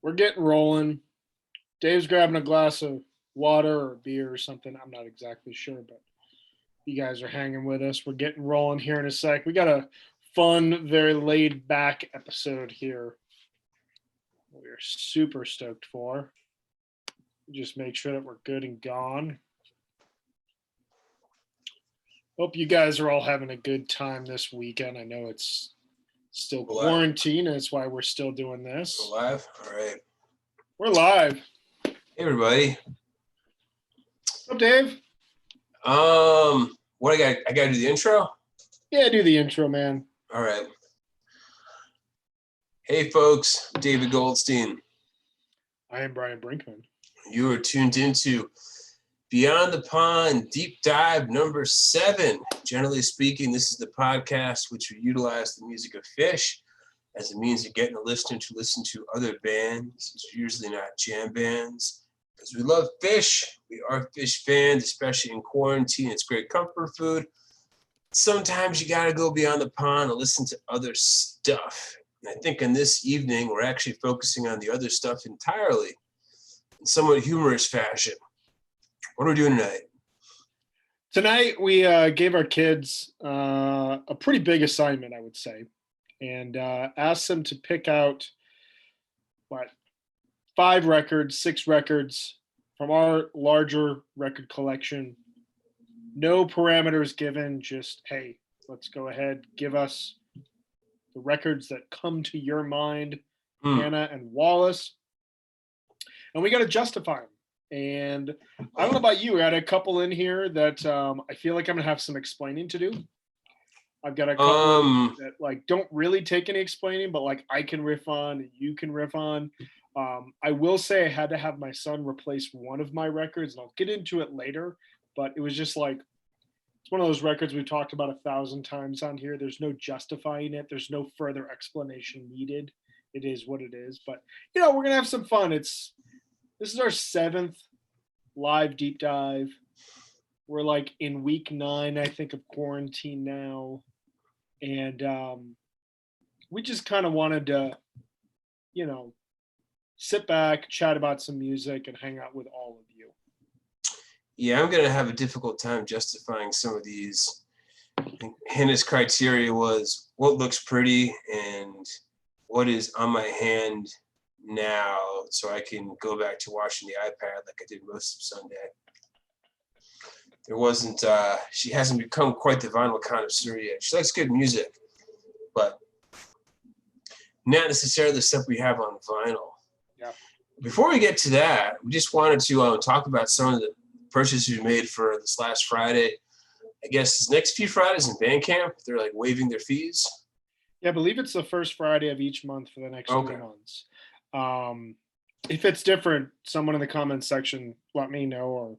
We're getting rolling. Dave's grabbing a glass of water or beer or something. I'm not exactly sure, but you guys are hanging with us. We're getting rolling here in a sec. We got a fun, very laid back episode here. We're super stoked for. Just make sure that we're good and gone. Hope you guys are all having a good time this weekend. I know it's still quarantine. That's why we're still doing this. We're live? All right. We're live. Hey, everybody. What's up, Dave? What I got to do the intro? Yeah, do the intro, man. All right. Hey, folks. David Goldstein. I am Brian Brinkman. You are tuned into Beyond the Pond Deep Dive number 7. Generally speaking, this is the podcast which we utilize the music of Fish as a means of getting a listener to listen to other bands. It's usually not jam bands. Because we love Fish. We are Fish fans, especially in quarantine. It's great comfort food. Sometimes you got to go beyond the pond and listen to other stuff. And I think in this evening, we're actually focusing on the other stuff entirely in somewhat humorous fashion. What are we doing tonight? Tonight, we gave our kids a pretty big assignment, I would say, and asked them to pick out, 5 records, 6 records from our larger record collection. No parameters given, just, hey, let's go ahead, give us the records that come to your mind, Hannah and Wallace, and we got to justify them. And I don't know about you, I had a couple in here that I feel like I'm gonna have some explaining to do. I've got a couple that don't really take any explaining, but I can riff on, you can riff on. I will say I had to have my son replace one of my records, and I'll get into it later, but it was just it's one of those records we've talked about 1,000 times on here. There's no justifying it. There's no further explanation needed. It is what it is, but we're going to have some fun. This is our 7th live deep dive. We're in week 9, I think, of quarantine now. And we just kind of wanted to, sit back, chat about some music, and hang out with all of you. Yeah, I'm going to have a difficult time justifying some of these. I think Hannah's criteria was what looks pretty and what is on my hand now, so I can go back to watching the iPad like I did most of Sunday. There wasn't, she hasn't become quite the vinyl connoisseur yet. She likes good music, but not necessarily the stuff we have on vinyl. Yeah. Before we get to that, we just wanted to talk about some of the purchases we made for this last Friday. I guess this next few Fridays in Bandcamp, they're waiving their fees. Yeah, I believe it's the first Friday of each month for the next 3 months. If it's different, someone in the comments section let me know or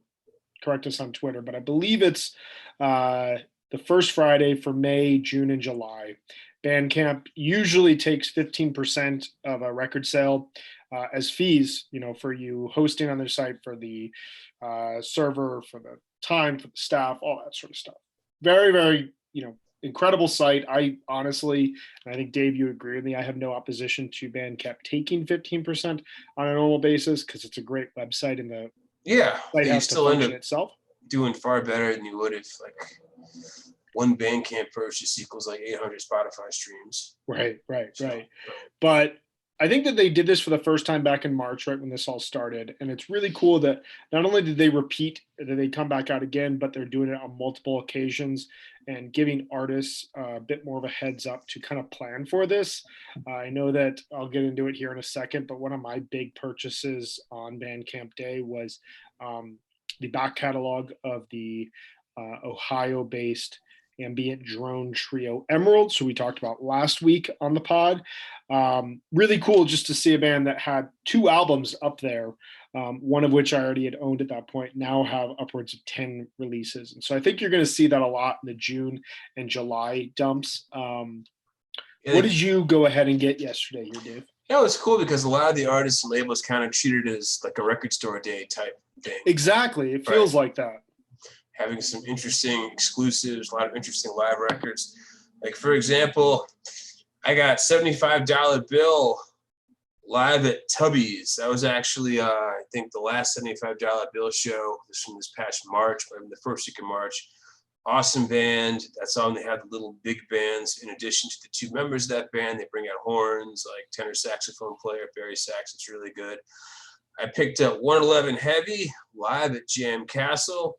correct us on Twitter, but I believe it's the first Friday for May, June, and July. Bandcamp usually takes 15% of a record sale as fees, for you hosting on their site, for the server, for the time, for the staff, all that sort of stuff. Very, very, incredible site. I honestly, and I think Dave, you agree with me, I have no opposition to Bandcamp taking 15% on a normal basis because it's a great website and the site has to function itself. Doing far better than you would if one Bandcamp purchase equals 800 Spotify streams. Right. But I think that they did this for the first time back in March, right when this all started. And it's really cool that not only did they repeat, that they come back out again, but they're doing it on multiple occasions and giving artists a bit more of a heads up to kind of plan for this. I know that I'll get into it here in a second, but one of my big purchases on Bandcamp Day was the back catalog of the Ohio-based ambient drone trio Emerald, so we talked about last week on the pod. Really cool just to see a band that had 2 albums up there, one of which I already had owned at that point, now have upwards of 10 releases. And so I think you're going to see that a lot in the June and July dumps. What did you go ahead and get yesterday here, Dave? Yeah, it was cool because a lot of the artists and labels kind of treated it as a record store day type thing. Exactly. It feels like that. Having some interesting exclusives, a lot of interesting live records. For example, I got $75 bill live at Tubby's. That was actually, I think, the last $75 bill show. This from this past March, the first week of March. Awesome band. That's on. They have the little big bands. In addition to the two members of that band, they bring out horns, like tenor saxophone player, Barry Sax. It's really good. I picked up 111 Heavy live at Jam Castle.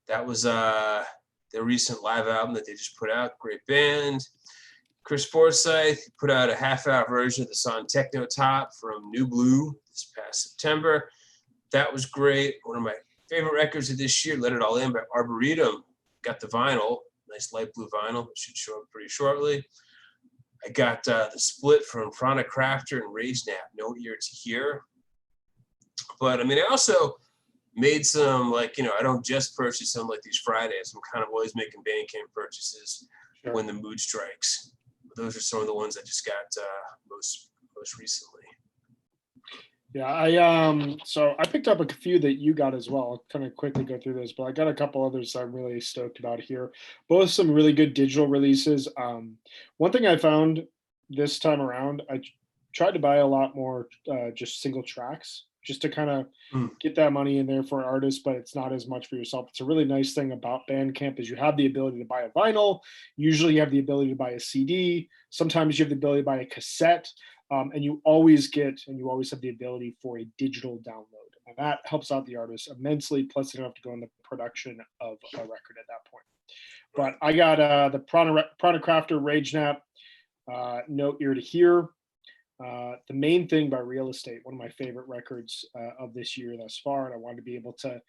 That was their recent live album that they just put out. Great band. Chris Forsyth put out a half-hour version of the song Techno Top from New Blue this past September. That was great. One of my favorite records of this year, Let It All In by Arboretum. Got the vinyl, nice light blue vinyl. It should show up pretty shortly. I got the split from Frana Crafter and Rage Nap, No Ear to Hear. But I mean, I also made some, like, I don't just purchase them like these Fridays. I'm kind of always making Bandcamp purchases when the mood strikes. Those are some of the ones I just got most recently. Yeah, so I picked up a few that you got as well. I'll kind of quickly go through those, but I got a couple others I'm really stoked about here. Both some really good digital releases. One thing I found this time around, I tried to buy a lot more just single tracks, just to kind of get that money in there for artists, but it's not as much for yourself. It's a really nice thing about Bandcamp is you have the ability to buy a vinyl. Usually you have the ability to buy a CD. Sometimes you have the ability to buy a cassette. And you always have the ability for a digital download. And that helps out the artist immensely. Plus, they don't have to go in the production of a record at that point. But I got the Prana Crafter, Rage Nap, No Ear to Hear. The Main Thing by Real Estate, one of my favorite records of this year thus far. And I wanted to be able to,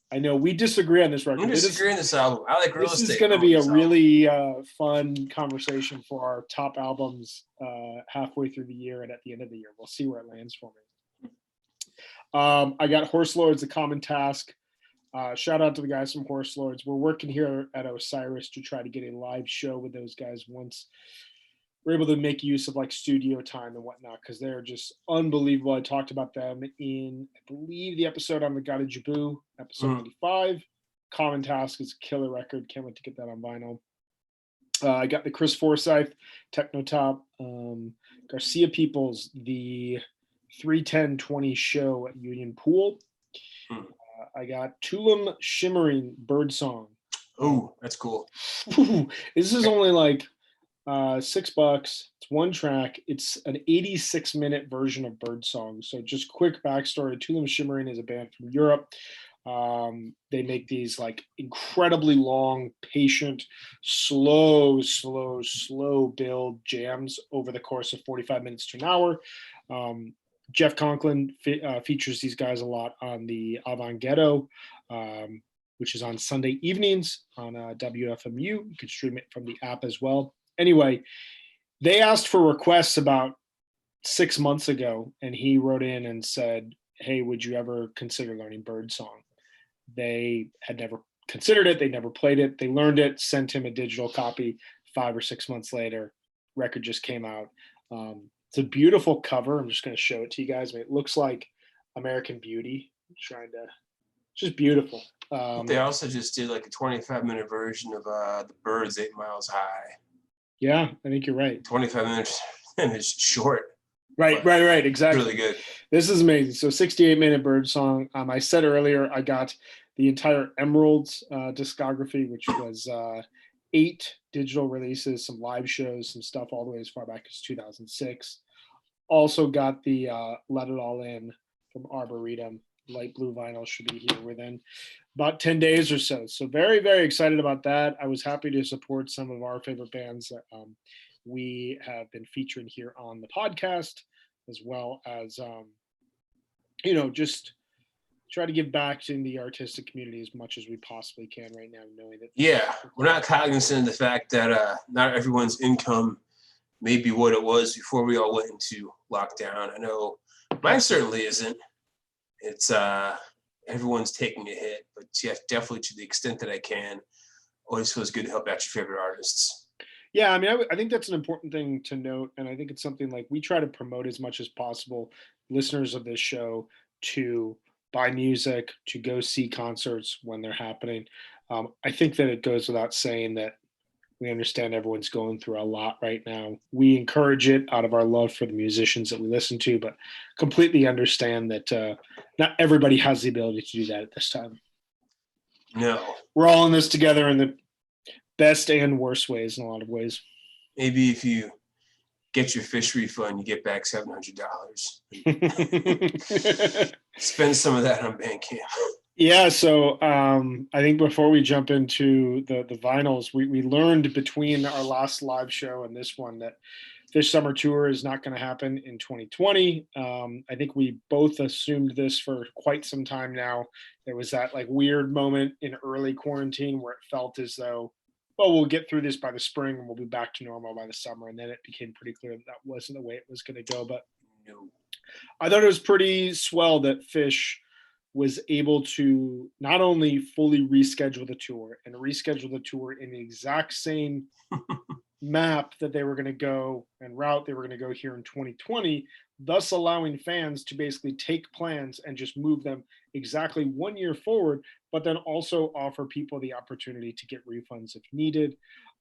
I know we disagree on this record. We disagree on this album. I like Real Estate. This is going to be a really fun conversation for our top albums halfway through the year and at the end of the year. We'll see where it lands for me. I got Horse Lords, A Common Task. Shout out to the guys from Horse Lords. We're working here at Osiris to try to get a live show with those guys once we're able to make use of like studio time and whatnot, because they're just unbelievable. I talked about them in, I believe, the episode on the God of Jabu, episode 95. Common Task is a killer record. Can't wait to get that on vinyl. I got the Chris Forsyth Techno Top. Garcia Peoples, the 31020 show at Union Pool. I got Tulum Shimmering Birdsong. Oh, that's cool. This is only like $6. It's one track. It's an 86-minute version of Birdsong. So just quick backstory. Tulum Shimmering is a band from Europe. They make these like incredibly long, patient, slow build jams over the course of 45 minutes to an hour. Jeff Conklin features these guys a lot on the Avant Ghetto, which is on Sunday evenings on WFMU. You can stream it from the app as well. Anyway, they asked for requests about 6 months ago, and he wrote in and said, hey, would you ever consider learning Birdsong? They had never considered it. They never played it. They learned it, sent him a digital copy. 5 or 6 months later, record just came out. It's a beautiful cover. I'm just going to show it to you guys. I mean, it looks like American Beauty. It's just beautiful. They also just did like a 25-minute version of The Birds 8 Miles High. Yeah, I think you're right. 25 minutes and it's short. Right, exactly. Really good. This is amazing. So 68-minute Birdsong. I said earlier I got the entire Emeralds discography, which was 8 digital releases, some live shows, some stuff all the way as far back as 2006. Also got the Let It All In from Arboretum. Light blue vinyl should be here within about 10 days or so. So very, very excited about that. I was happy to support some of our favorite bands that we have been featuring here on the podcast, as well as, just try to give back to the artistic community as much as we possibly can right now, knowing that. Yeah, we're not cognizant of the fact that not everyone's income may be what it was before we all went into lockdown. I know mine certainly isn't. It's everyone's taking a hit, but yeah, definitely to the extent that I can, always feels good to help out your favorite artists. Yeah, I mean, I think that's an important thing to note, and I think it's something like we try to promote as much as possible, listeners of this show, to buy music, to go see concerts when they're happening. I think that it goes without saying that We understand everyone's going through a lot right now. We encourage it out of our love for the musicians that we listen to, but completely understand that not everybody has the ability to do that at this time. No. We're all in this together in the best and worst ways in a lot of ways. Maybe if you get your fish refund, you get back $700. Spend some of that on Bandcamp. Yeah, so I think before we jump into the vinyls, we learned between our last live show and this one that Fish Summer Tour is not going to happen in 2020. I think we both assumed this for quite some time now. There was that like weird moment in early quarantine where it felt as though, well, we'll get through this by the spring and we'll be back to normal by the summer. And then it became pretty clear that that wasn't the way it was going to go. But No. I thought it was pretty swell that Fish was able to not only fully reschedule the tour and reschedule the tour in the exact same map that they were going to go and route they were going to go here in 2020, thus allowing fans to basically take plans and just move them exactly 1 year forward, but then also offer people the opportunity to get refunds if needed.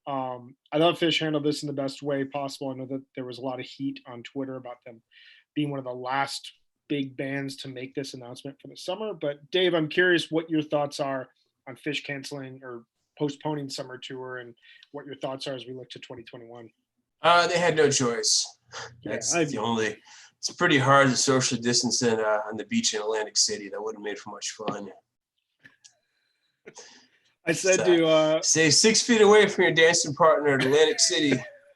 I thought Fish handled this in the best way possible. I know that there was a lot of heat on Twitter about them being one of the last big bands to make this announcement for the summer. But Dave, I'm curious what your thoughts are on Fish canceling or postponing summer tour and what your thoughts are as we look to 2021. They had no choice. That's the only. It's pretty hard to social distance on the beach in Atlantic City. That wouldn't have made for much fun. I said to stay 6 feet away from your dancing partner in Atlantic City.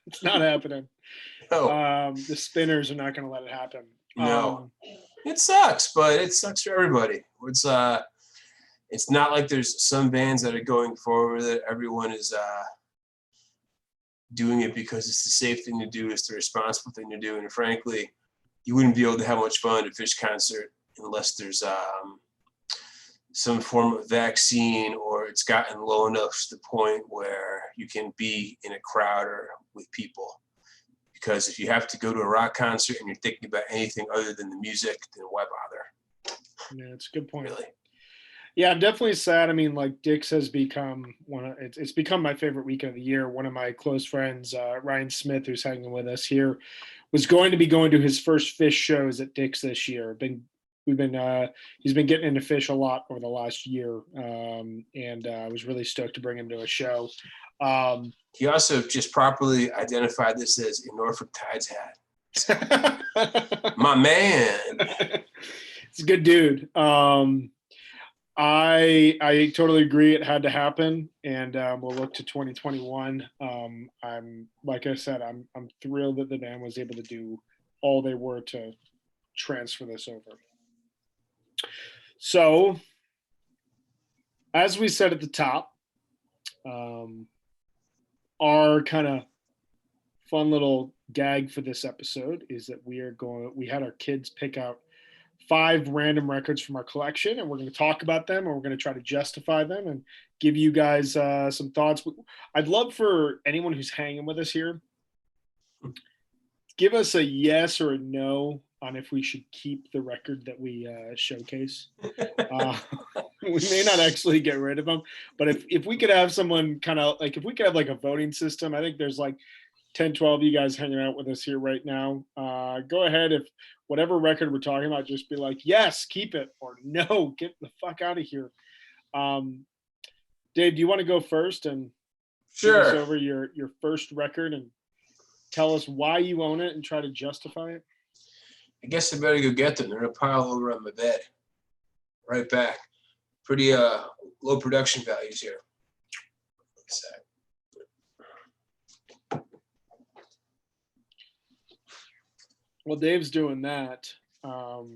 It's not happening. No. The Spinners are not going to let it happen. No. It sucks, but it sucks for everybody. It's not like there's some bands that are going forward with it. Everyone is doing it because it's the safe thing to do. It's the responsible thing to do. And frankly, you wouldn't be able to have much fun at a Fish concert unless there's some form of vaccine or it's gotten low enough to the point where you can be in a crowd or with people. Because if you have to go to a rock concert and you're thinking about anything other than the music, then why bother? Yeah, it's a good point. Really? Yeah, I'm definitely sad. I mean, like Dick's has become it's become my favorite weekend of the year. One of my close friends, Ryan Smith, who's hanging with us here, was going to be going to his first Fish shows at Dick's this year. He's been getting into Fish a lot over the last year, and I was really stoked to bring him to a show. He also just properly identified this as a Norfolk Tides hat. My man. It's a good dude. I totally agree. It had to happen, and we'll look to 2021. I'm like I said, I'm thrilled that the band was able to do all they were to transfer this over. So, as we said at the top, our kind of fun little gag for this episode is that we had our kids pick out 5 random records from our collection, and we're going to talk about them, and we're going to try to justify them and give you guys some thoughts. I'd love for anyone who's hanging with us here, give us a yes or a no on if we should keep the record that we showcase. We may not actually get rid of them, but if we could have someone kind of like, if we could have like a voting system, I think there's like 10, 12 of you guys hanging out with us here right now. Go ahead. If whatever record we're talking about, just be like, yes, keep it, or no, get the fuck out of here. Dave, do you want to go first and give us over your first record and tell us why you own it and try to justify it? I guess I better go get them. They're in a pile over on my bed. Right back. Pretty low production values here. Well, Dave's doing that. I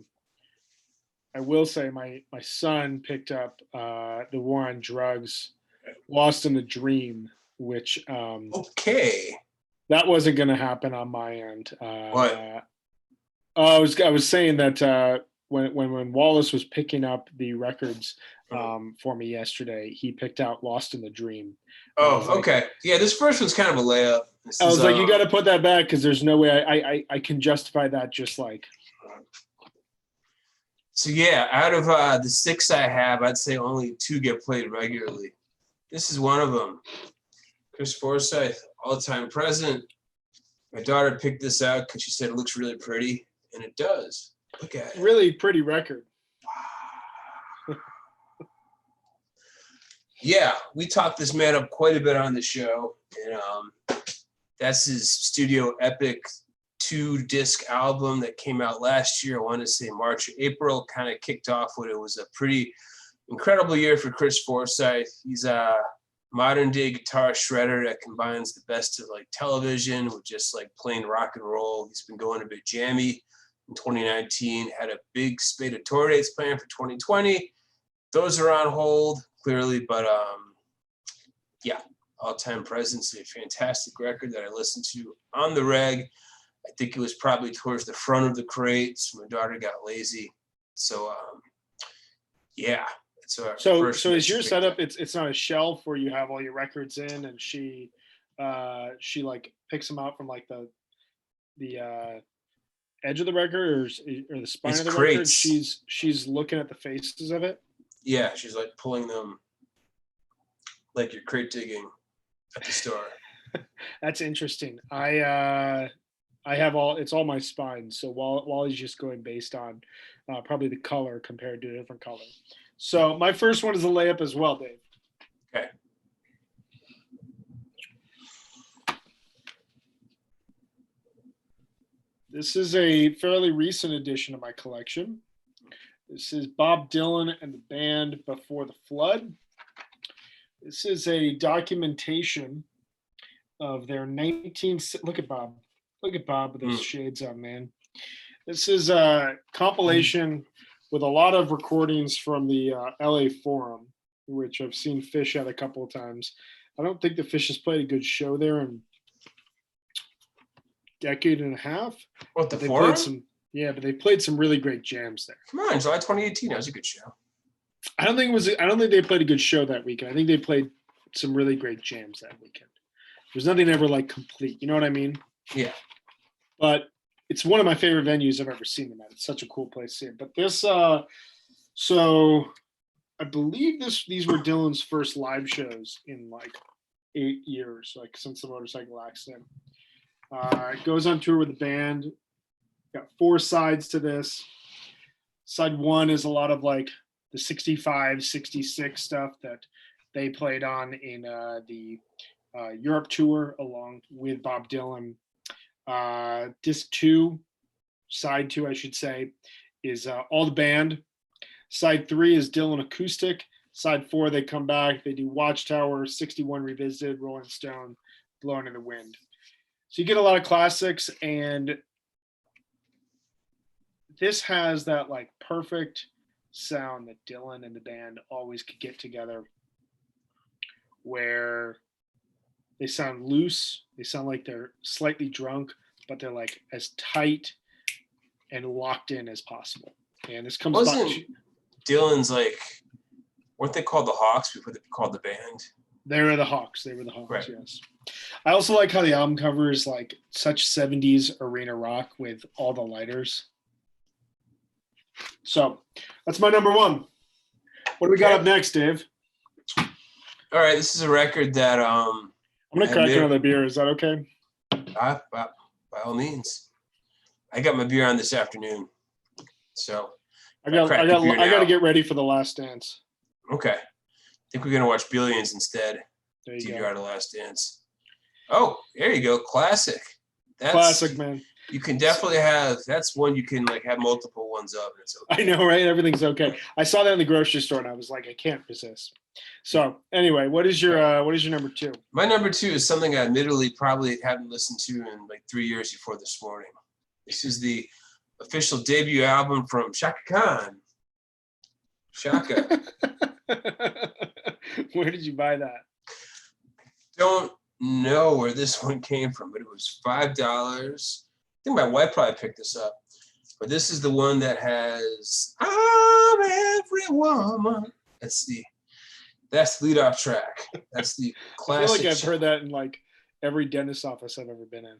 will say my son picked up The War on Drugs, Lost in a Dream, which okay, that wasn't going to happen on my end. What? I was saying that when Wallace was picking up the records for me yesterday, he picked out Lost in the Dream. Oh, okay. Yeah, this first one's kind of a layup. I was like, you got to put that back because there's no way I can justify that just like. So, yeah, out of the 6 I have, I'd say only 2 get played regularly. This is one of them. Chris Forsyth, all-time present. My daughter picked this out because she said it looks really pretty, and it does. Look at it. Really pretty record. Yeah, we talked this man up quite a bit on the show, and that's his studio epic 2-disc album that came out last year. I want to say March or April. Kind of kicked off what it was a pretty incredible year for Chris Forsyth. He's a modern day guitar shredder that combines the best of like television with just like plain rock and roll. He's been going a bit jammy in 2019, had a big spate of tour dates planned for 2020. Those are on hold clearly, but yeah, all-time presence, a fantastic record that I listened to on the reg. I think it was probably towards the front of the crate, so my daughter got lazy. So yeah. So is your setup? It's not a shelf where you have all your records in, and she like picks them out from like the edge of the record or the spine of the record. She's looking at the faces of it. Yeah, she's like pulling them like you're crate digging at the store. That's interesting. I have it's all my spine. So Wally's just going based on probably the color compared to a different color. So my first one is a layup as well, Dave. Okay. This is a fairly recent addition to my collection. This is Bob Dylan and the band Before the Flood. This is a documentation of their look at Bob with those shades on, man. This is a compilation with a lot of recordings from the LA Forum, which I've seen Fish at a couple of times. I don't think the Fish has played a good show there in a decade and a half. What, the Forum? But they played some really great jams there. Come on, July 2018, that was a good show. I don't think they played a good show that weekend. I think they played some really great jams that weekend. There's nothing ever like complete, you know what I mean? Yeah. But it's one of my favorite venues I've ever seen them at. It's such a cool place to see it. But this, so I believe these were Dylan's first live shows in like 8 years, like since the motorcycle accident. It goes on tour with the band. Got 4 sides to this. Side 1 is a lot of like the 65, 66 stuff that they played on in the Europe tour along with Bob Dylan. Disc 2, side 2, I should say, is all the band. Side 3 is Dylan acoustic. Side 4, they come back, they do Watchtower, 61 Revisited, Rolling Stone, Blowing in the Wind. So you get a lot of classics, and this has that like perfect sound that Dylan and the band always could get together, where they sound loose, they sound like they're slightly drunk, but they're like as tight and locked in as possible. And this comes Dylan's like, weren't they called the Hawks before they called the band? They were the Hawks, right. Yes. I also like how the album cover is like such 70s arena rock with all the lighters. So that's my number 1. What do we got up next, Dave? All right, this is a record that I'm gonna crack another beer. Is that okay? By all means. I got my beer on this afternoon, so I got to get ready for The Last Dance. Okay, I think we're gonna watch Billions instead. There you go. The Last Dance. Oh, there you go, classic. Classic, man. You can definitely have. That's one you can like have multiple ones of, and it's okay. I know, right? Everything's okay. I saw that in the grocery store, and I was like, I can't resist. So, anyway, what is your number 2? My number 2 is something I admittedly probably hadn't listened to in like 3 years before this morning. This is the official debut album from Shaka Khan. Shaka. Where did you buy that? Don't know where this one came from, but it was $5. I think my wife probably picked this up. But this is the one that has I'm Every Woman. That's the leadoff track. That's the classic. I feel like I've heard that in like every dentist office I've ever been in.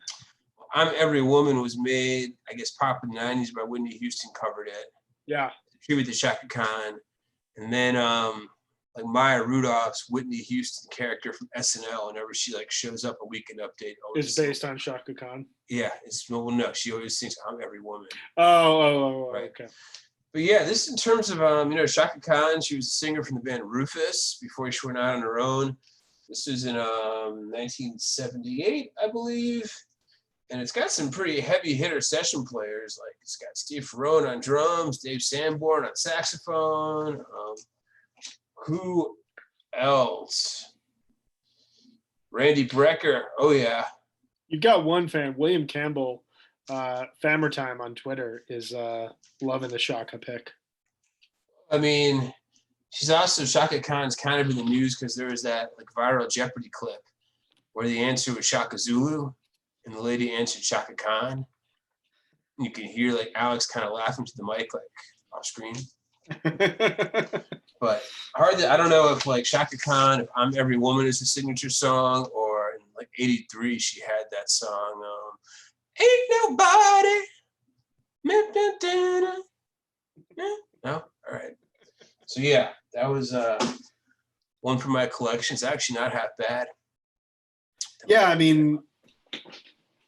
I'm Every Woman was made, I guess, pop in the 90s by Whitney Houston covered it. Yeah. Tribute to Shaka Khan. And then like Maya Rudolph's Whitney Houston character from SNL. Whenever she like shows up a Weekend Update, It's based on Shaka Khan. Yeah, it's well, no, she always thinks I'm every woman. Oh, Right. Okay. But yeah, this in terms of Shaka Khan. She was a singer from the band Rufus before she went out on her own. This was in 1978, I believe. And it's got some pretty heavy hitter session players. Like it's got Steve Ferrone on drums, Dave Sanborn on saxophone. Who else? Randy Brecker. Oh yeah. You've got one fan, William Campbell, Fammer Time on Twitter is loving the Shaka pick. I mean, she's also Shaka Khan's kind of in the news because there was that like viral Jeopardy clip where the answer was Shaka Zulu and the lady answered Shaka Khan. You can hear like Alex kind of laughing to the mic like off screen. But I don't know if like Shaka Khan, if I'm Every Woman is the signature song, or in like 83 she had that song, Ain't Nobody. No? All right. So yeah, that was one for my collection. It's actually not half bad. Yeah, I mean,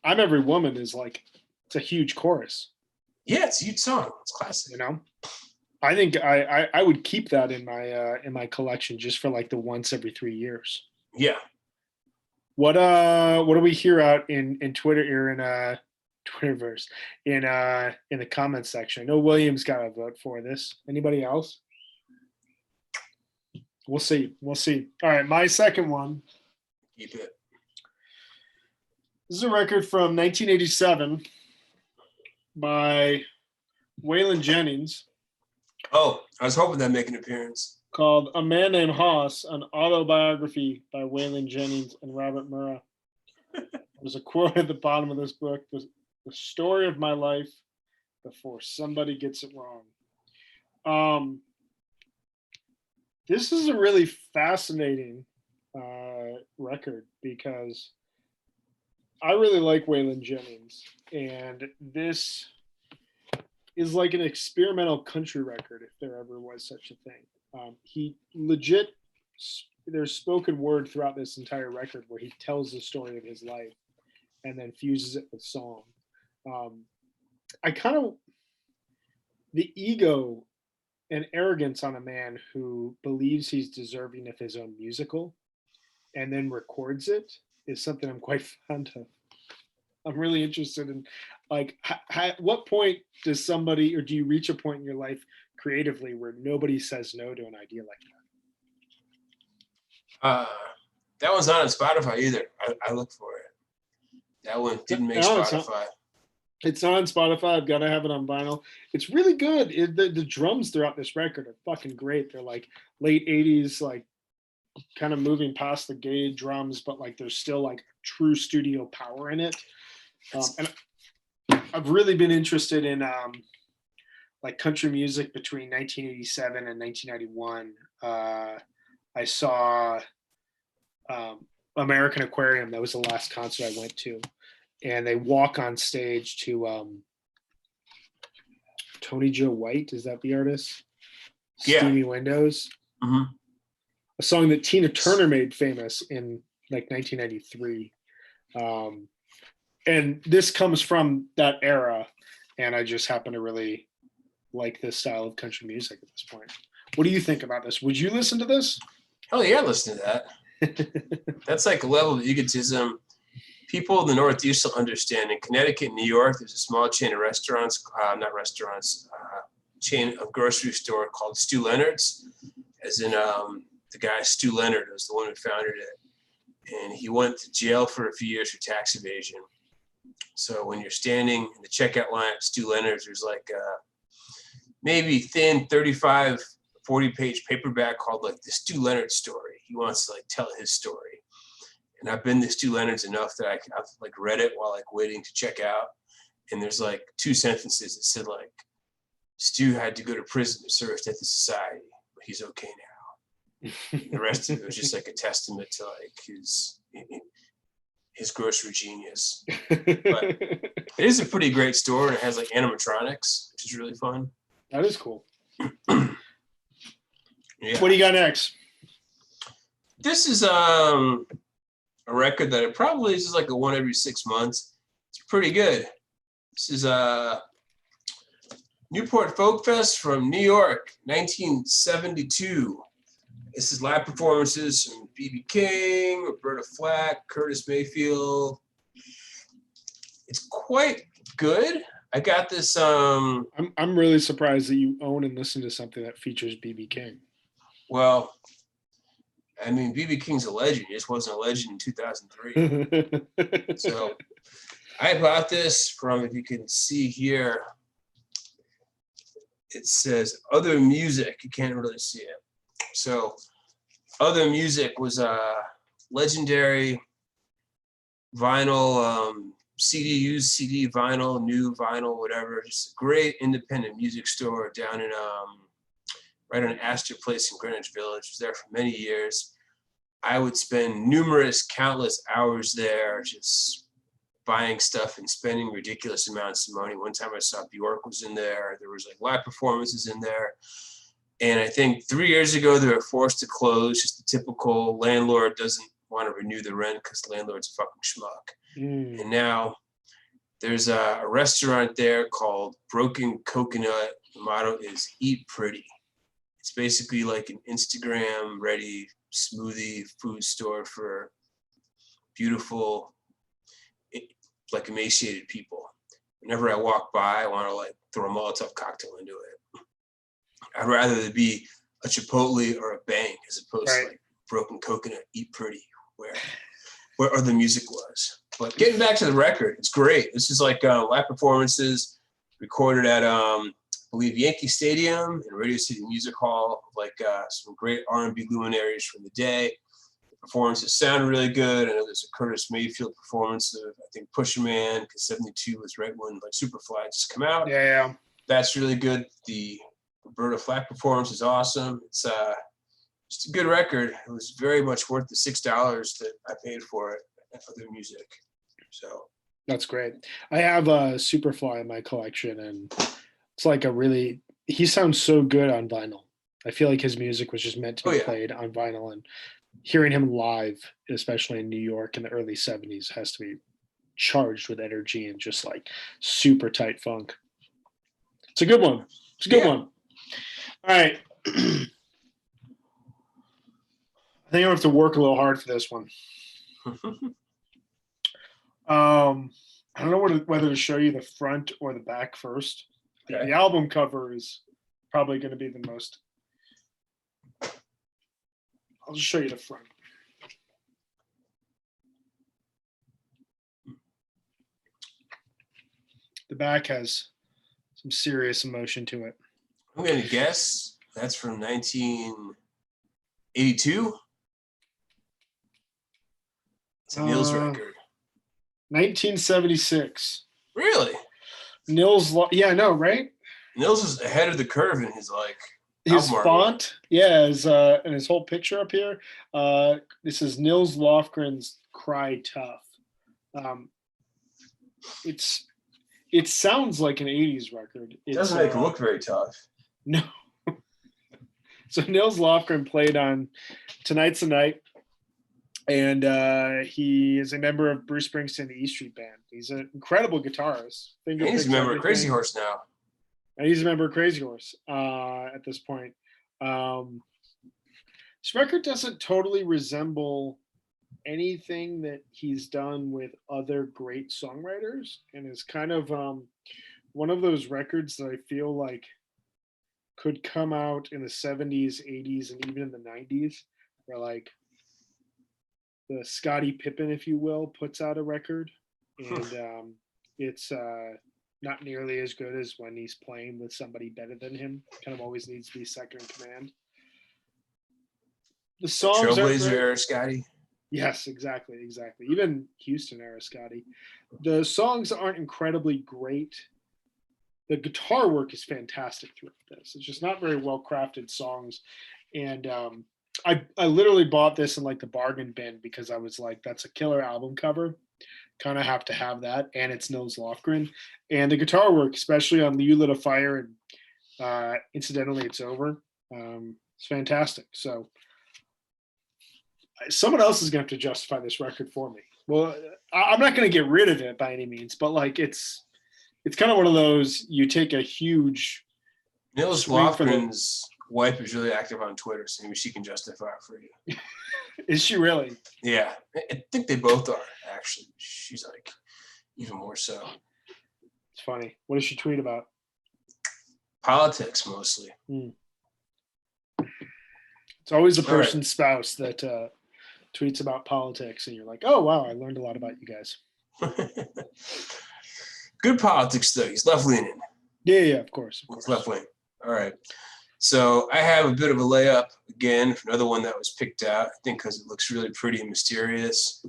I'm Every Woman is like, it's a huge chorus. Yeah, it's a huge song. It's classic. You know, I think I would keep that in my collection just for like the once every 3 years. Yeah. What do we hear out in Twitter or in Twitterverse in the comments section? I know William's got a vote for this. Anybody else? We'll see. All right, my second one. Keep it. This is a record from 1987 by Waylon Jennings Oh, I was hoping that'd make an appearance. called A Man Named Hoss, an autobiography by Waylon Jennings and Robert Murrah. There's a quote at the bottom of this book, the story of my life before somebody gets it wrong. This is a really fascinating record because I really like Waylon Jennings, and this is like an experimental country record, if there ever was such a thing. He legit, there's spoken word throughout this entire record where he tells the story of his life and then fuses it with song. The ego and arrogance on a man who believes he's deserving of his own musical and then records it is something I'm quite fond of. I'm really interested in, like, what point does somebody, or do you reach a point in your life creatively where nobody says no to an idea like that? That one's not on Spotify either. I look for it. That one didn't make Spotify. It's not on Spotify. I've got to have it on vinyl. It's really good. The drums throughout this record are fucking great. They're like late 80s, like kind of moving past the gay drums, but like there's still like true studio power in it. And I've really been interested in like country music between 1987 and 1991. I saw American Aquarium. That was the last concert I went to. And they walk on stage to Tony Joe White. Is that the artist? Yeah. Steamy Windows. Mm-hmm. A song that Tina Turner made famous in like 1993. And this comes from that era. And I just happen to really like this style of country music at this point. What do you think about this? Would you listen to this? Oh yeah, listen to that. That's like a level of egotism people in the Northeast will understand. In Connecticut, New York, there's a small chain of restaurants, chain of grocery store called Stu Leonard's, as in the guy Stu Leonard was the one who founded it. And he went to jail for a few years for tax evasion. So when you're standing in the checkout line at Stu Leonard's, there's like maybe thin 35, 40-page paperback called like the Stu Leonard story. He wants to like tell his story. And I've been to Stu Leonard's enough that I've like read it while like waiting to check out. And there's like 2 sentences that said like, Stu had to go to prison to serve death to society, but he's okay now. And the rest of it was just like a testament to like his grocery genius. But it is a pretty great store, and it has like animatronics, which is really fun. That is cool. Yeah. What do you got next? This is a record that it probably is like a one every 6 months. It's pretty good. This is Newport Folk Fest from New York, 1972. This is live performances from B.B. King, Roberta Flack, Curtis Mayfield. It's quite good. I got this. I'm really surprised that you own and listen to something that features BB King. Well, I mean, B.B. King's a legend. He just wasn't a legend in 2003. So I bought this from, if you can see here, it says Other Music. You can't really see it. So Other Music was a legendary vinyl, CD, used CD, vinyl, new vinyl, whatever. Just a great independent music store down in right on Astor Place in Greenwich Village. I was there for many years. I would spend countless hours there just buying stuff and spending ridiculous amounts of money. One time I saw Bjork was in there. There was like live performances in there. And I think 3 years ago, they were forced to close. Just the typical landlord doesn't want to renew the rent because the landlord's a fucking schmuck. And now there's a restaurant there called Broken Coconut. The motto is Eat Pretty. It's basically like an Instagram ready smoothie food store for beautiful, like emaciated people. Whenever I walk by, I want to like throw a Molotov cocktail into it. I'd rather there be a Chipotle or a Bang as opposed to like Broken Coconut, Eat Pretty, where other music was. But getting back to the record, it's great. This is like live performances recorded at I believe Yankee Stadium and Radio City Music Hall, like some great R&B luminaries from the day. The performances sound really good. I know there's a Curtis Mayfield performance of, I think, Pusher Man, because 72 was right when like Superfly just come out. Yeah. That's really good. The Roberta Flack performance is awesome. It's just a good record. It was very much worth the $6 that I paid for it at Other Music. So that's great. I have a Superfly in my collection, and it's like he sounds so good on vinyl. I feel like his music was just meant to be played on vinyl, and hearing him live, especially in New York in the early 70s, has to be charged with energy and just like super tight funk. It's a good one. It's a good one. All right. I think I have to work a little hard for this one. I don't know whether to show you the front or the back first. Okay. The album cover is probably going to be the most. I'll just show you the front. The back has some serious emotion to it. I'm going to guess that's from 1982. It's a Nils record. 1976. Really? Nils, yeah, I know, right? Nils is ahead of the curve in his his font, and his whole picture up here. This is Nils Lofgren's "Cry Tough." It sounds like an '80s record. It doesn't make it look very tough. No. So Nils Lofgren played on "Tonight's the Night," and he is a member of Bruce Springsteen, the E Street Band. He's an incredible guitarist. He's a member of Crazy Horse now. And he's a member of Crazy Horse at this point. This record doesn't totally resemble anything that he's done with other great songwriters, and is kind of one of those records that I feel like could come out in the 70s, 80s, and even in the 90s, where like the Scottie Pippen, if you will, puts out a record, and it's not nearly as good as when he's playing with somebody better than him. Kind of always needs to be second in command. The songs Trailblazer era Scotty. Yes, exactly. Even Houston era Scotty. The songs aren't incredibly great. The guitar work is fantastic throughout this. It's just not very well crafted songs. And I literally bought this in like the bargain bin because I was like, that's a killer album cover. Kind of have to have that. And it's Nils Lofgren. And the guitar work, especially on You Lit a Fire and Incidentally It's Over, it's fantastic. So someone else is going to have to justify this record for me. Well, I'm not going to get rid of it by any means, but like it's kind of one of those, you take a huge Nils swing for the, Lofgren's wife is really active on Twitter, so maybe she can justify it for you. is she really? Yeah, I think they both are, actually. She's like even more so. It's funny. What does she tweet about? Politics mostly. It's always the person's spouse that tweets about politics, and you're like, oh, wow, I learned a lot about you guys. Good politics, though. He's left-leaning. Yeah, of course. He's left-wing. All right. So I have a bit of a layup, again, for another one that was picked out, I think because it looks really pretty and mysterious.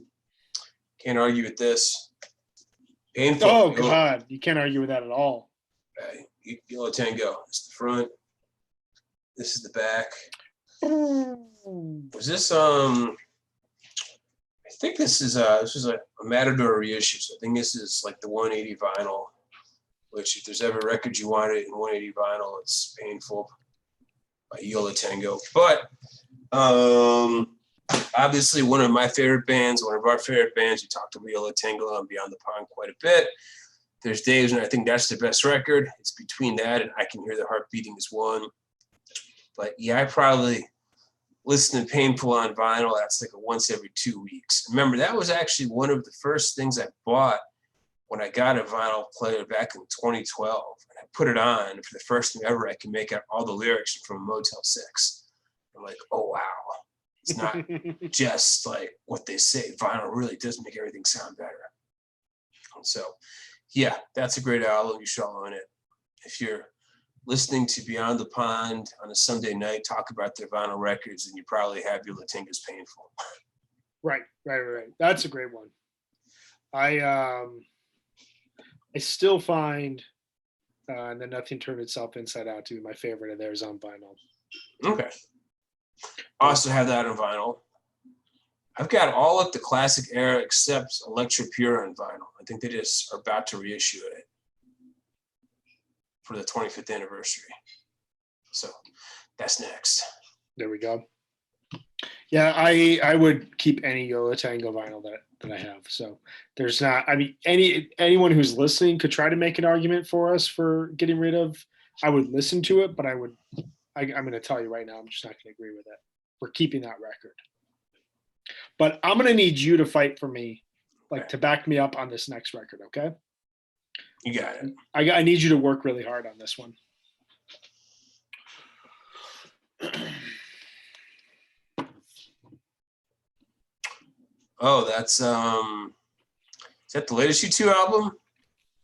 Can't argue with this. Painful. Oh, God. You can't argue with that at all. Yellow Tango. It's the front. This is the back. Was this I think this was a Matador reissue. So I think this is like the 180 vinyl, which if there's ever a record you wanted in 180 vinyl, it's Painful by Yola Tango. But obviously one of my favorite bands, one of our favorite bands, we talked about Yola Tango on Beyond the Pond quite a bit. There's days when I think that's the best record. It's between that and I Can Hear the Heart Beating is one. But yeah, I probably listen to Painful on vinyl. That's like a once every 2 weeks. Remember, that was actually one of the first things I bought when I got a vinyl player back in 2012. And I put it on. And for the first time ever, I can make out all the lyrics from Motel 6. I'm like, oh, wow. It's not just like what they say. Vinyl really does make everything sound better. And so, yeah, that's a great album. You should all own it. If you're listening to Beyond the Pond on a Sunday night talk about their vinyl records, and you probably have Yola Tango's Painful. Right. That's a great one. I still find and then Nothing Turned Itself Inside Out to be my favorite of theirs on vinyl. Okay. Also have that on vinyl. I've got all of the classic era except Electra Pure on vinyl. I think they just are about to reissue it for the 25th anniversary. So that's next. There we go. Yeah, I would keep any Yola Tango vinyl that I have. So there's not, I mean, anyone who's listening could try to make an argument for us for getting rid of. I would listen to it, but I'm going to tell you right now, I'm just not going to agree with it. We're keeping that record. But I'm going to need you to fight for me, like to back me up on this next record, okay? You got it. I need you to work really hard on this one. Oh, that's is that the latest U2 album?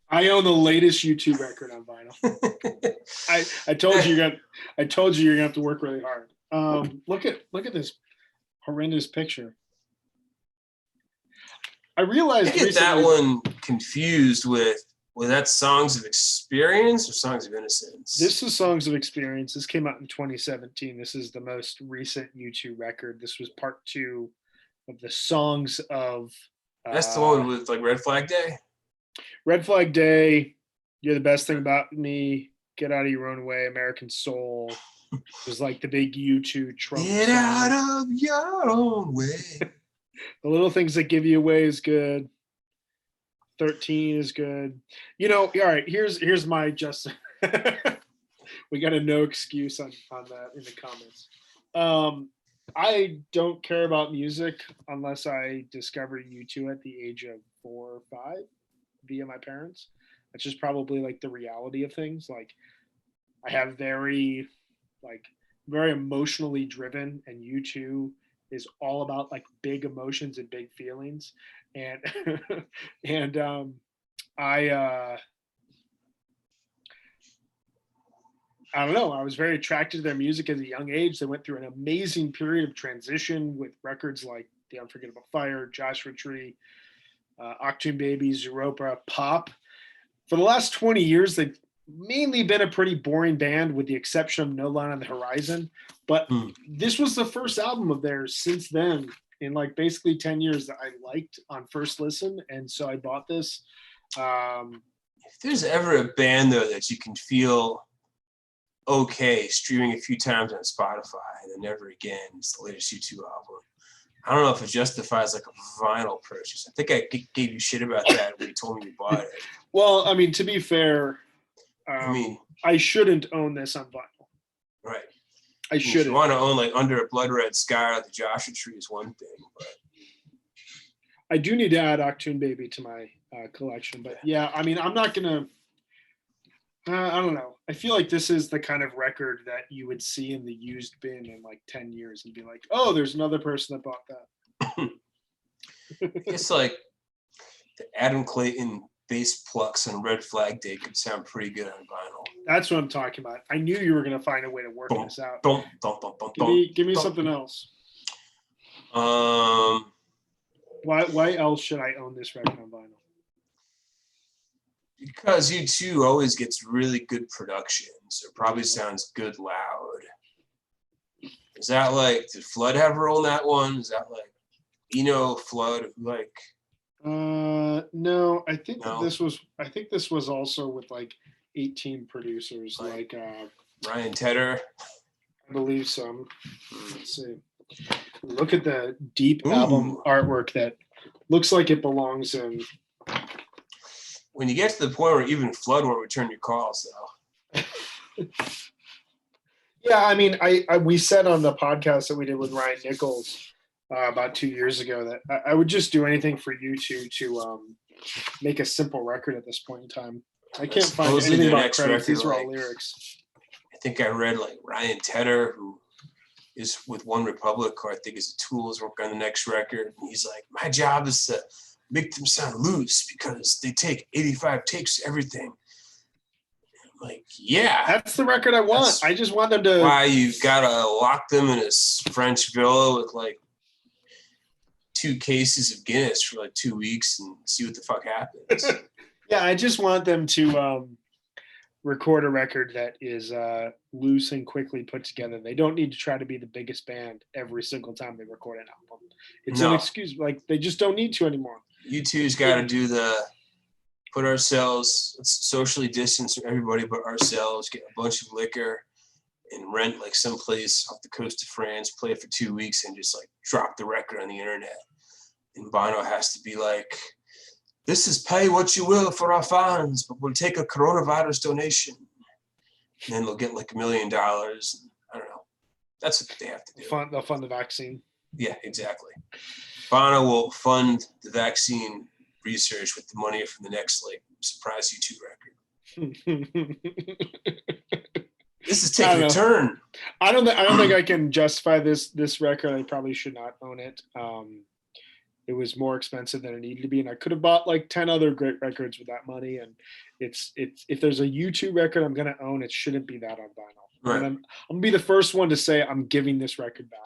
I own the latest U2 record on vinyl. I told you you're gonna have to work really hard. Look at this horrendous picture. I realized I get that one confused with that Songs of Experience or Songs of Innocence? This is Songs of Experience. This came out in 2017. This is the most recent U2 record. This was part 2 of the Songs of. That's the one with like Red Flag Day? Red Flag Day, You're the Best Thing About Me, Get Out of Your Own Way, American Soul. It was like the big U2 Trump Get song. out of your own way. The Little Things That Give You Away is good. 13 is good. You know, all right, here's my just we got a no excuse on that in the comments. I don't care about music unless I discover U2 at the age of 4 or 5 via my parents. That's just probably like the reality of things. Like I have very emotionally driven, and U2 is all about like big emotions and big feelings. And and I don't know. I was very attracted to their music at a young age. They went through an amazing period of transition with records like The Unforgettable Fire, Joshua Tree, Octoon Baby, Zooropa, Pop. For the last 20 years, they've mainly been a pretty boring band with the exception of No Line on the Horizon. But this was the first album of theirs since then in like basically 10 years that I liked on first listen. And so I bought this. If there's ever a band though that you can feel okay streaming a few times on Spotify and then never again, it's the latest U2 album. I don't know if it justifies like a vinyl purchase. I think I gave you shit about that when you told me you bought it. Well, I mean, to be fair, I shouldn't own this on vinyl. Right. I shouldn't. If you want to own like Under a Blood Red Sky or the Joshua Tree is one thing, but I do need to add Octoon Baby to my collection. But yeah, I mean, I'm not gonna. I don't know. I feel like this is the kind of record that you would see in the used bin in like 10 years and be like, oh, there's another person that bought that. it's like the Adam Clayton bass plucks on Red Flag Day could sound pretty good on vinyl. That's what I'm talking about. I knew you were going to find a way to work this out. Give me something else. Why else should I own this record on vinyl? Because U2 always gets really good production, so it probably sounds good loud. Is that like, did Flood have a role in that one? Is that like Eno, Flood, like? No, I think this was also with like 18 producers, like Ryan Tedder. I believe so. Let's see. Look at the deep album artwork that looks like it belongs in. When you get to the point where even Flood won't return your calls, though. Yeah, I mean, we said on the podcast that we did with Ryan Nichols about 2 years ago that I would just do anything for you to make a simple record at this point in time. I can't find anything about credits. These are all lyrics. I think I read like Ryan Tedder, who is with One Republic, or I think is a Tools work on the next record. And he's like, my job is to make them sound loose because they take 85 takes to everything. I'm like, yeah. That's the record I want. I just want them to. Why you gotta lock them in a French villa with like 2 cases of Guinness for like 2 weeks and see what the fuck happens. Yeah, I just want them to record a record that is loose and quickly put together. They don't need to try to be the biggest band every single time they record an album. It's an excuse. Like, they just don't need to anymore. U2's got to do put ourselves, let's socially distance from everybody but ourselves, get a bunch of liquor and rent like someplace off the coast of France, play it for 2 weeks and just like drop the record on the internet. And Bono has to be like, this is pay what you will for our fans, but we'll take a coronavirus donation. And then they'll get like $1 million. I don't know. That's what they have to do. They'll fund the vaccine. Yeah, exactly. Bono will fund the vaccine research with the money from the next like surprise U2 record. This is taking a turn. I don't think I can justify this record. I probably should not own it. It was more expensive than it needed to be, and I could have bought like 10 other great records with that money. And it's if there's a U2 record I'm gonna own, it shouldn't be that on vinyl. Right. And I'm gonna be the first one to say I'm giving this record back.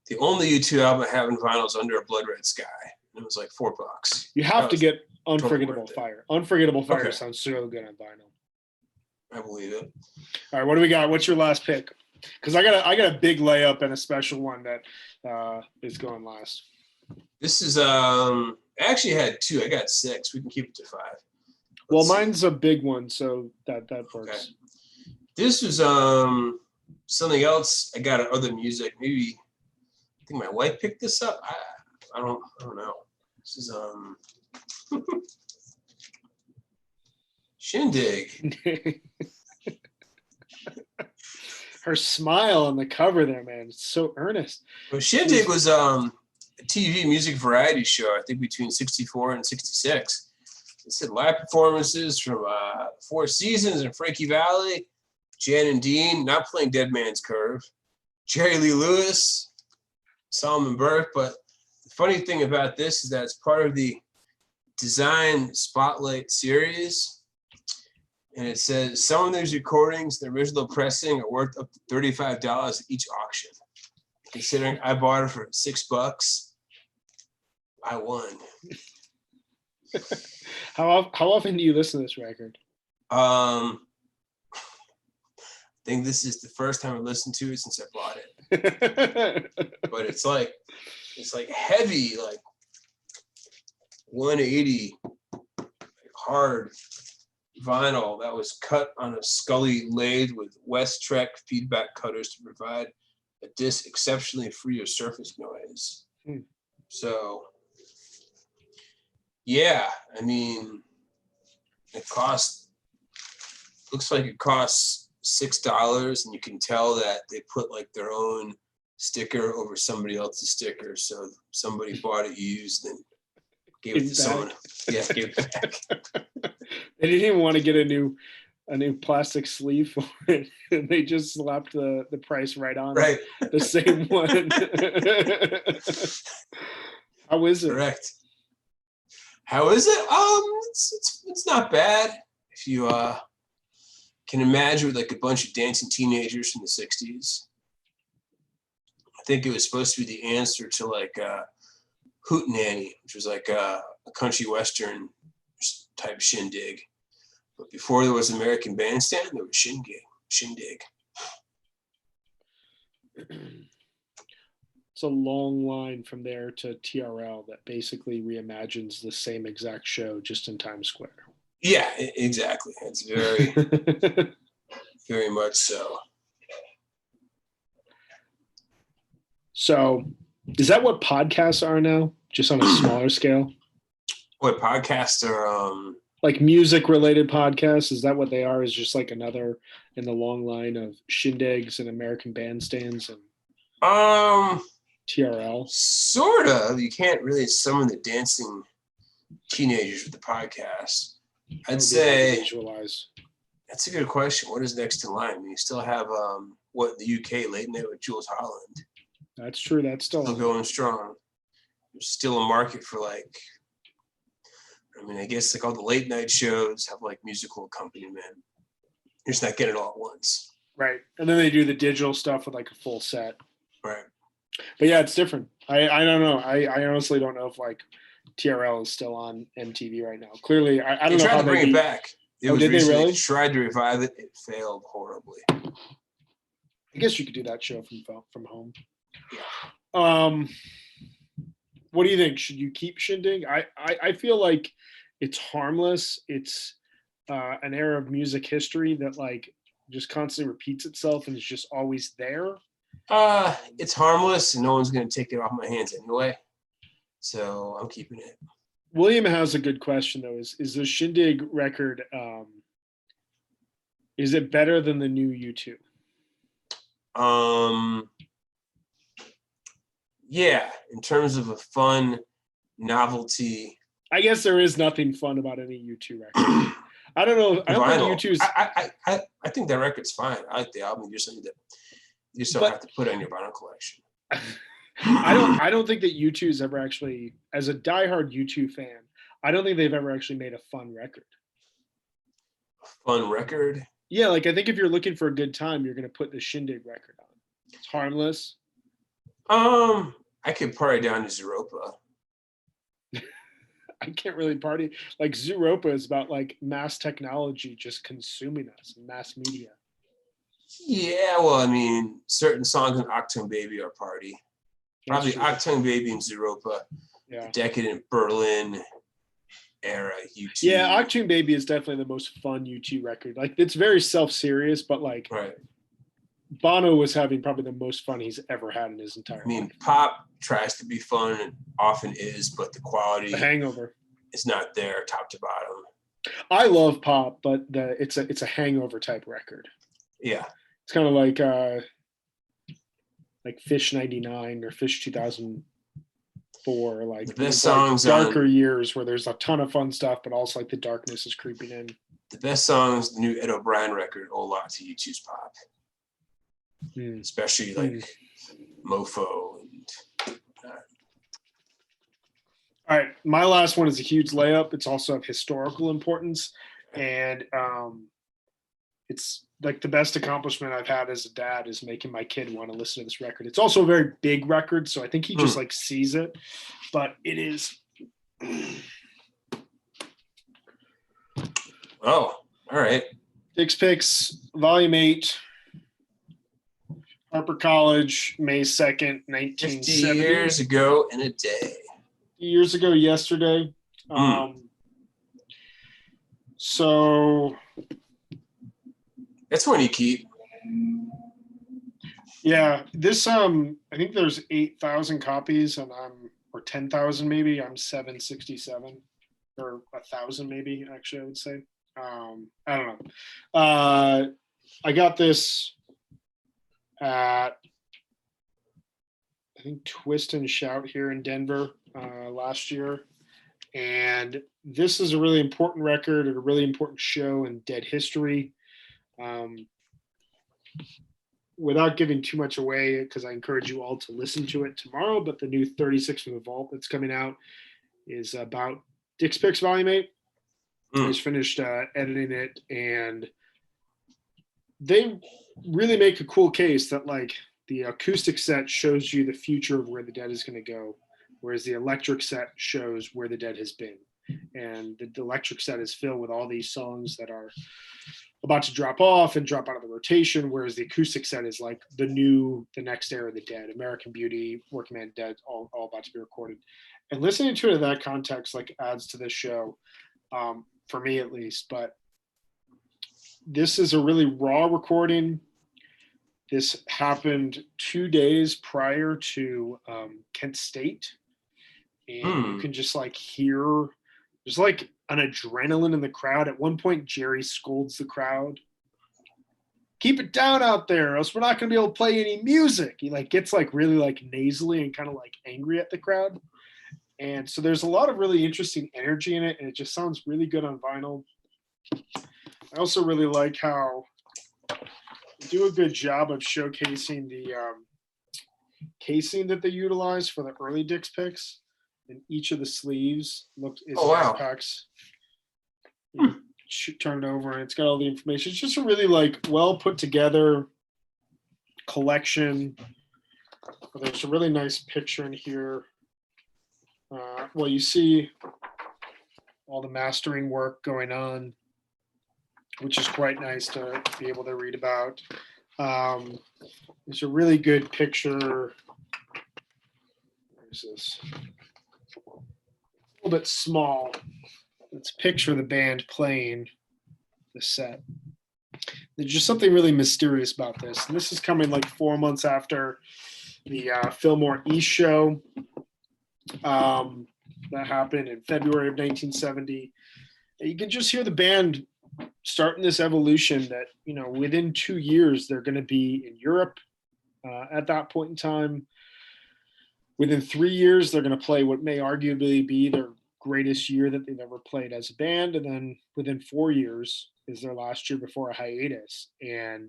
The only U2 album I have in vinyl is Under a Blood Red Sky. It was like $4. You have to get Unforgettable Fire. Unforgettable Fire sounds so good on vinyl. I believe it. All right, what do we got? What's your last pick? Because I got a big layup and a special one that is going last. This is I actually had 2. I got 6. We can keep it to 5. Well, mine's a big one, so that works. Okay. This was something else I got at other music. Maybe I think my wife picked this up. I don't know. This is Shindig. Her smile on the cover there, man. It's so earnest. Well, Shindig was a TV music variety show, I think between 64 and 66. It said live performances from 4 Seasons and Frankie Valli, Jan and Dean, not playing Dead Man's Curve, Jerry Lee Lewis, Solomon Burke. But the funny thing about this is that it's part of the Design Spotlight series. And it says some of these recordings, the original pressing, are worth up to $35 at each auction. Considering I bought it for $6, I won. How often do you listen to this record? I think this is the first time I listened to it since I bought it. But it's like heavy, like 180 hard vinyl that was cut on a Scully lathe with West Trek feedback cutters to provide a disc exceptionally free of surface noise. Hmm. So, yeah, I mean, looks like it costs $6, and you can tell that they put like their own sticker over somebody else's sticker. So somebody bought it used and gave it to someone. Yeah, gave it back. They didn't even want to get a new plastic sleeve for it. They just slapped the price right on Right. the same one. How is it? Correct. How is it? It's not bad. If you can imagine with like a bunch of dancing teenagers from the 60s. I think it was supposed to be the answer to like Hootenanny, which was like a country western type shindig. But before there was American Bandstand, there was Shindig. It's a long line from there to TRL that basically reimagines the same exact show just in Times Square. Yeah, exactly. It's very, very much so. So, is that what podcasts are now? Just on a smaller scale? What podcasts are? Like music-related podcasts? Is that what they are? Is just like another in the long line of shindigs and American bandstands and TRL? Sort of. You can't really summon the dancing teenagers with the podcast. I'd say visualize. That's a good question. What is next in line? You still have what in the UK late night with Jules Holland. That's true. That's still going strong. There's still a market for like, I mean, I guess like all the late night shows have like musical accompaniment. You're just not getting it all at once. Right. And then they do the digital stuff with like a full set. Right. But yeah, it's different. I don't know. I honestly don't know if like TRL is still on MTV right now. Clearly, I don't know how to bring it back. It was did they really? Tried to revive it. It failed horribly. I guess you could do that show from home. Yeah. What do you think? Should you keep Shindig? I feel like it's harmless. It's an era of music history that like just constantly repeats itself and is just always there. It's harmless and no one's going to take it off my hands anyway. So I'm keeping it. William has a good question though. Is the Shindig record, is it better than the new U2? Yeah, in terms of a fun novelty. I guess there is nothing fun about any U2 record. I don't know. I don't think U2's. I think that record's fine. I like the album. You just don't have to put it on your vinyl collection. I don't think that U2's ever actually, as a diehard U2 fan, I don't think they've ever actually made a fun record. Fun record? Yeah, like I think if you're looking for a good time, you're going to put the Shindig record on. It's harmless. I could party down to Zeropa. I can't really party. Like Zeropa is about like mass technology just consuming us, mass media. Yeah, well, I mean, certain songs in Octane Baby are party. Probably Octane Baby and Zeropa. Yeah. The decadent Berlin era U2. Yeah, Octane Baby is definitely the most fun U2 record. Like it's very self-serious, but like right. Bono was having probably the most fun he's ever had in his entire life. Pop tries to be fun and often is, but the quality The Hangover is not there top to bottom. I love pop, but it's a hangover type record. Yeah. It's kind of like Fish 99 or Fish 2004, like the best songs darker years where there's a ton of fun stuff, but also like the darkness is creeping in. The best songs, the new Ed O'Brien record, owe a lot to U2's pop. Especially like Mofo and all right, my last one is a huge layup. It's also of historical importance, and it's like the best accomplishment I've had as a dad is making my kid want to listen to this record. It's also a very big record, so I think he just like sees it, but it is. Oh, all right. Dick's Picks, Volume 8. Harper College, May 2nd, 1970. 50 years ago in a day. Years ago yesterday. So that's one you keep. Yeah, this I think there's 8,000 copies, and or 10,000 maybe. I'm 767 or 1,000 maybe. Actually, I would say. I don't know. I got this at I think Twist and Shout here in Denver last year, and this is a really important record and a really important show in Dead history. Um, Without giving too much away, because I encourage you all to listen to it tomorrow, but the new 36 from the Vault that's coming out is about Dick's Picks Volume 8. I just finished editing it, and they really make a cool case that, like, the acoustic set shows you the future of where the Dead is going to go, whereas the electric set shows where the Dead has been. And the electric set is filled with all these songs that are about to drop off and drop out of the rotation, whereas the acoustic set is like the next era of the Dead, American Beauty, Working Man Dead, all about to be recorded. And listening to it in that context like adds to this show, for me at least. But this is a really raw recording. This happened 2 days prior to Kent State, and you can just like hear there's like an adrenaline in the crowd. At one point, Jerry scolds the crowd, "Keep it down out there, or else we're not going to be able to play any music." He like gets like really like nasally and kind of like angry at the crowd. And so there's a lot of really interesting energy in it, and it just sounds really good on vinyl. I also really like how they do a good job of showcasing the casing that they utilize for the early Dick's Picks. And each of the sleeves is backpacks. Turn it over, and it's got all the information. It's just a really like well put together collection. There's a really nice picture in here. Well, you see all the mastering work going on, which is quite nice to be able to read about. There's a really good picture. Where's this? A little bit small. Let's picture the band playing the set. There's just something really mysterious about this. And this is coming like 4 months after the Fillmore East show that happened in February of 1970. And you can just hear the band starting this evolution that, you know, within 2 years, they're going to be in Europe at that point in time. Within 3 years, they're going to play what may arguably be their greatest year that they've ever played as a band. And then within 4 years is their last year before a hiatus. And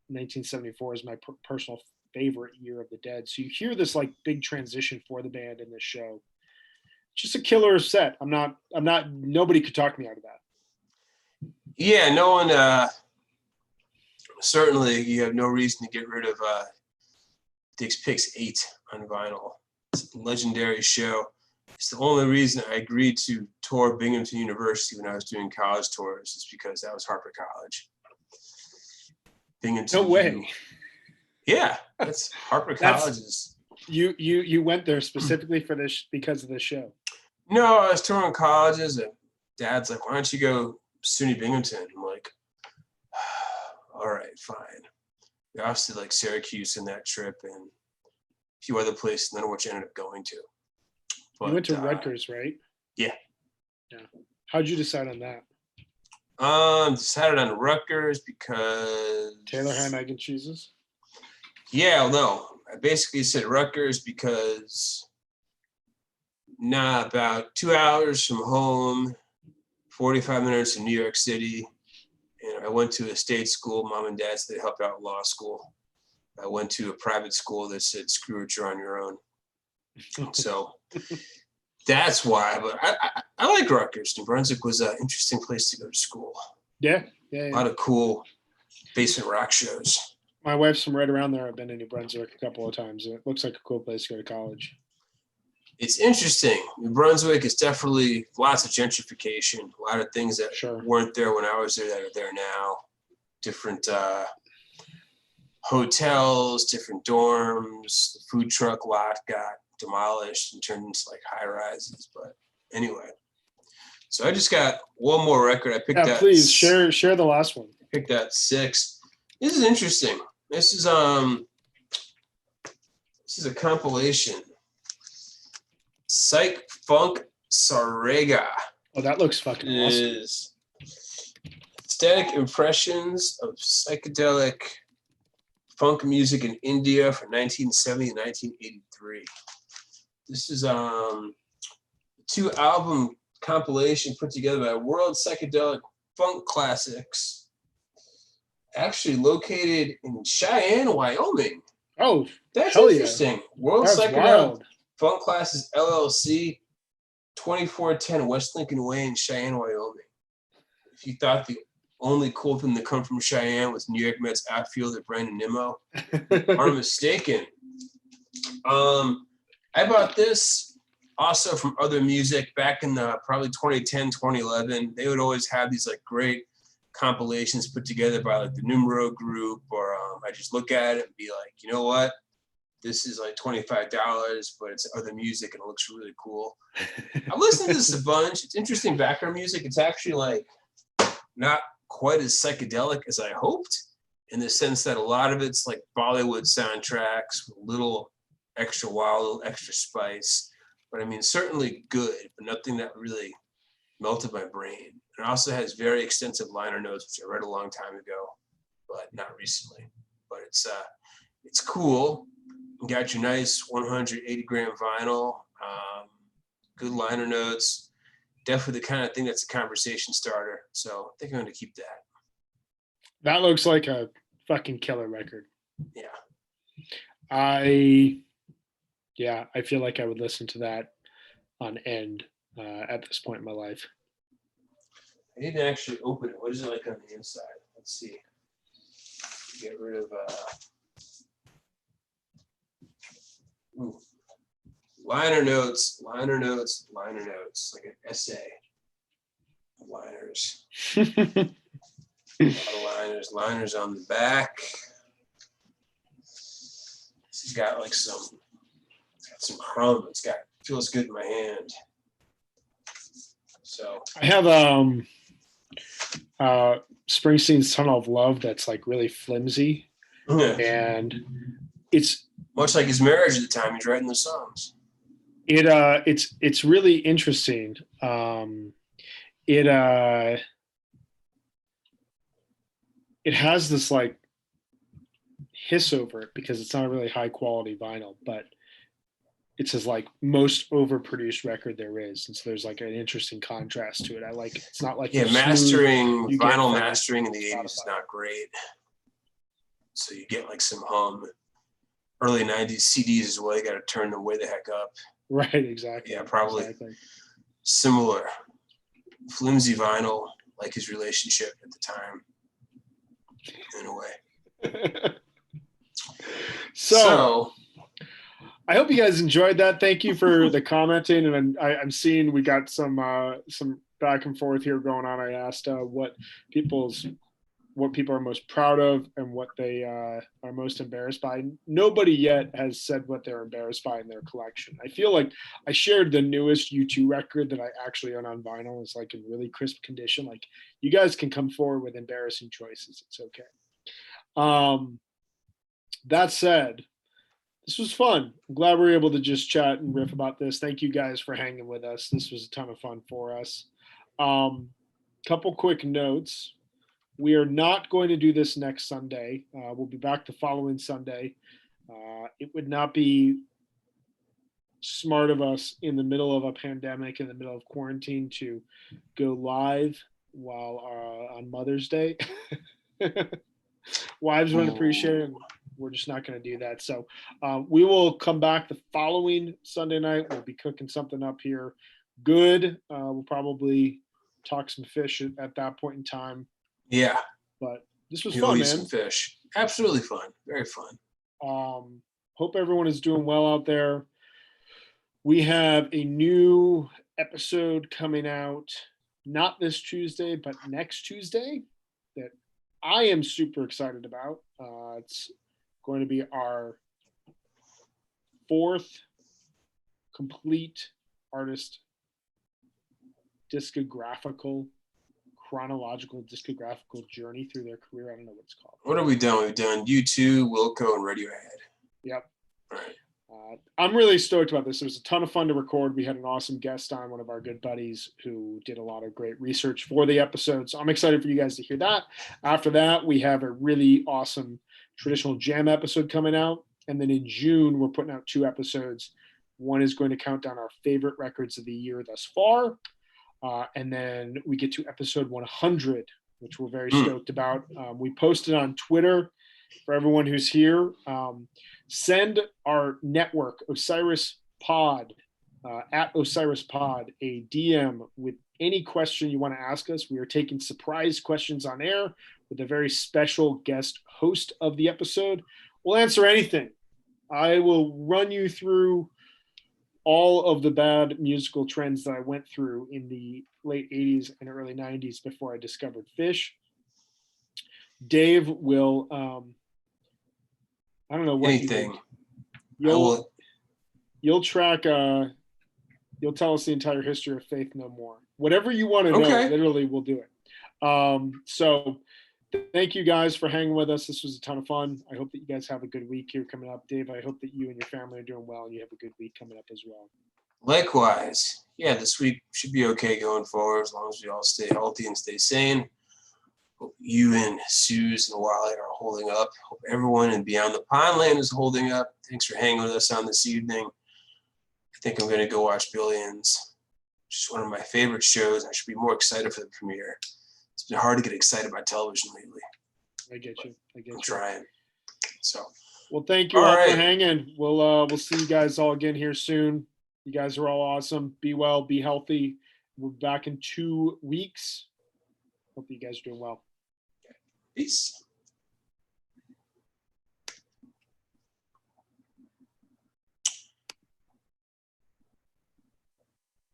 1974 is my personal favorite year of the Dead. So you hear this like big transition for the band in this show. Just a killer set. Nobody could talk me out of that. Yeah, no one, certainly you have no reason to get rid of Dick's Picks 8 on vinyl. It's a legendary show. It's the only reason I agreed to tour Binghamton University when I was doing college tours, is because that was Harper College. Binghamton. No way. Yeah, that's Harper College. You went there specifically for this because of this show? No, I was touring colleges, and Dad's like, "Why don't you go SUNY Binghamton?" I'm like, "All right, fine." We obviously like Syracuse in that trip and a few other places, none of which I ended up going to. But, you went to Rutgers, right? Yeah. Yeah. How'd you decide on that? Decided on Rutgers because Taylor Ham, egg and cheeses? Yeah, no. I basically said Rutgers because about 2 hours from home, 45 minutes in New York City. And I went to a state school. Mom and Dad said they helped out law school. I went to a private school that said, "Screw it, you're on your own." So that's why. But I like Rutgers. New Brunswick was an interesting place to go to school. Yeah. A lot of cool basement rock shows. My wife's from right around there. I've been to New Brunswick a couple of times. It looks like a cool place to go to college. It's interesting. New Brunswick is definitely lots of gentrification. A lot of things that weren't there when I was there that are there now. Different hotels, different dorms. The food truck lot got demolished and turned into like high rises. But anyway, so I just got one more record. I picked that. Please share the last one. I picked that 6. This is interesting. This is is a compilation. Psych Funk Sarega Oh, that looks fucking awesome. is aesthetic impressions of psychedelic funk music in India from 1970 to 1983. This is a 2-album compilation put together by World Psychedelic Funk Classics, actually located in Cheyenne, Wyoming. Oh, That's hell yeah. interesting. World That's Psychedelic wild. Funk Classes LLC, 2410 West Lincoln Way in Cheyenne, Wyoming. If you thought the only cool thing to come from Cheyenne was New York Mets outfielder Brandon Nimmo, are mistaken. I bought this also from Other Music back in the probably 2010, 2011. They would always have these like great compilations put together by like the Numero Group, or I just look at it and be like, you know what? This is like $25, but it's Other Music and it looks really cool. I've listened to this a bunch. It's interesting background music. It's actually like not quite as psychedelic as I hoped, in the sense that a lot of it's like Bollywood soundtracks with a little extra wow, a little extra spice. But I mean, certainly good, but nothing that really melted my brain. It also has very extensive liner notes, which I read a long time ago, but not recently. But it's cool. You got your nice 180 gram vinyl, good liner notes. Definitely the kind of thing that's a conversation starter. So I think I'm going to keep that. That looks like a fucking killer record. Yeah. I feel like I would listen to that on end at this point in my life. I need to actually open it. What is it like on the inside? Let's see. Get rid of liner notes, like an essay. Liners. A lot of liners on the back. This has got like some crumb. Feels good in my hand. So I have Springsteen's Tunnel of Love that's like really flimsy, and it's much like his marriage at the time he's writing the songs. It's really interesting. It has this like hiss over it because it's not a really high quality vinyl, but it's his like most overproduced record there is, and so there's like an interesting contrast to it. I like it. It's not like mastering vinyl mastering in the 80s is not great, so you get like some hum. Early 90s CDs as well, you got to turn them way the heck up. Right, exactly. Yeah, probably similar. Flimsy vinyl, like his relationship at the time, in a way. So I hope you guys enjoyed that. Thank you for the commenting, and I'm seeing we got some back and forth here going on. I asked what people are most proud of and what they are most embarrassed by. Nobody yet has said what they're embarrassed by in their collection. I feel like I shared the newest U2 record that I actually own on vinyl. It's like in really crisp condition. Like, you guys can come forward with embarrassing choices. It's okay. That said, this was fun. I'm glad we were able to just chat and riff about this. Thank you guys for hanging with us. This was a ton of fun for us. Couple quick notes. We are not going to do this next Sunday. We'll be back the following Sunday. It would not be smart of us in the middle of a pandemic, in the middle of quarantine, to go live while on Mother's Day. Wives wouldn't appreciate it. We're just not going to do that. So we will come back the following Sunday night. We'll be cooking something up here. Good. We'll probably talk some fish at that point in time. Yeah. But this was fun, man. Some fish. Absolutely fun. Very fun. Hope everyone is doing well out there. We have a new episode coming out, not this Tuesday, but next Tuesday, that I am super excited about. It's going to be our 4th complete artist chronological discographical journey through their career. I don't know what it's called. What have we done? We've done U2, Wilco, and Radiohead. Yep. All right. I'm really stoked about this. It was a ton of fun to record. We had an awesome guest on, one of our good buddies who did a lot of great research for the episode. So I'm excited for you guys to hear that. After that, we have a really awesome traditional jam episode coming out. And then in June, we're putting out 2 episodes. One is going to count down our favorite records of the year thus far. And then we get to episode 100, which we're very stoked about. We posted on Twitter for everyone who's here. Send our network, Osiris Pod, at Osiris Pod, a DM with any question you want to ask us. We are taking surprise questions on air with a very special guest host of the episode. We'll answer anything. I will run you through all of the bad musical trends that I went through in the late 80s and early 90s before I discovered Phish. Dave will, I don't know what anything. You'll track, you'll tell us the entire history of Faith No More. Whatever you want to know, literally we'll do it. So thank you guys for hanging with us. This was a ton of fun. I hope that you guys have a good week here coming up. Dave, I hope that you and your family are doing well and you have a good week coming up as well. Likewise. Yeah, this week should be okay going forward as long as we all stay healthy and stay sane. Hope you and Suze and Wally are holding up. Hope everyone in Beyond the Pondland is holding up. Thanks for hanging with us on this evening. I think I'm going to go watch Billions, which is one of my favorite shows. I should be more excited for the premiere. It's been hard to get excited about television lately. I get you. I'm trying. So. Well, thank you all for hanging. We'll see you guys all again here soon. You guys are all awesome. Be well, be healthy. We'll be back in 2 weeks. Hope you guys are doing well. Peace.